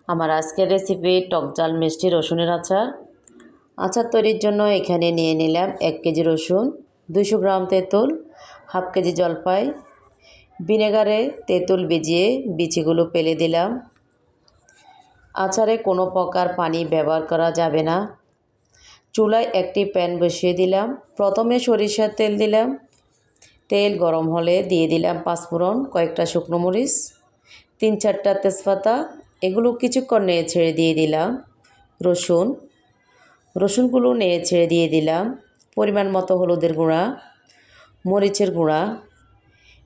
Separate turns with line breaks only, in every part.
আমার আজকের রেসিপি টক ঝাল মিষ্টি রসুনের আচার। আচার তৈরির জন্য এখানে নিয়ে নিলাম 1 কেজি রসুন, 200 গ্রাম তেঁতুল, হাফ কেজি জলপাই, ভিনেগারে তেঁতুল ভিজিয়ে বিচিগুলো ফেলে দিলাম। আচারে কোনো প্রকার পানি ব্যবহার করা যাবে না। চুলায় একটি প্যান বসিয়ে দিলাম। প্রথমে সরিষার তেল দিলাম। তেল গরম হলে দিয়ে দিলাম পাঁচফোড়ন, কয়েকটা শুকনো মরিচ, 3-4টা তেজপাতা। এগুলো কিছুক্ষণ নেড়ে ছেড়ে দিয়ে দিলাম রসুনগুলো নেড়ে ছেড়ে দিয়ে দিলাম পরিমাণ মতো হলুদের গুঁড়া, মরিচের গুঁড়া,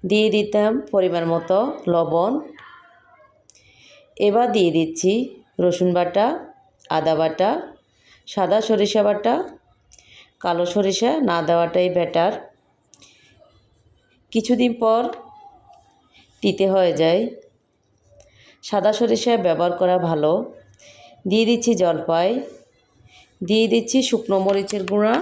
দিয়ে দিতাম পরিমাণ মতো লবণ। এবার দিয়ে দিচ্ছি রসুন বাটা, আদা বাটা, সাদা সরিষা বাটা, কালো সরিষা না দেওয়াটাই বেটার। কিছুদিন পর তিতে হয়ে যায়, সাদা সরিষা ব্যবহার করা ভালো। দিয়ে দিচ্ছি জলপাই, দিয়ে দিচ্ছি শুকনো মরিচের গুঁড়া,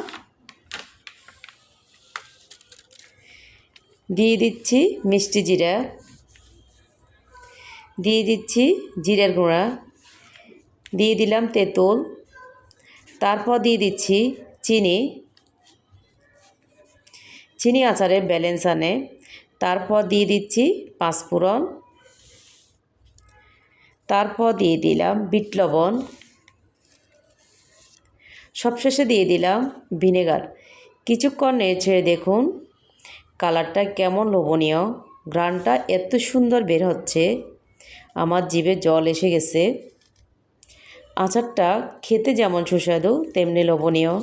দিয়ে দিচ্ছি মিষ্টি জিরা, দিয়ে দিচ্ছি জিরের গুঁড়া, দিয়ে দিলাম তেঁতুল, তারপর দিয়ে দিচ্ছি চিনি আচারে ব্যালেন্স আনে। তারপর দিয়ে দিচ্ছি পাঁচফোড়ন, তারপর দিয়ে দিলাম বিট লবণ, সবশেষে দিয়ে দিলাম ভিনেগার। কিছুক্ষণ নেড়ে ছেড়ে দেখুন কালারটা কেমন লোভনীয়, ঘ্রাণটা এত সুন্দর বের হচ্ছে, আমার জিভে জল এসে গেছে। আচারটা খেতে যেমন সুস্বাদু তেমনি লোভনীয়।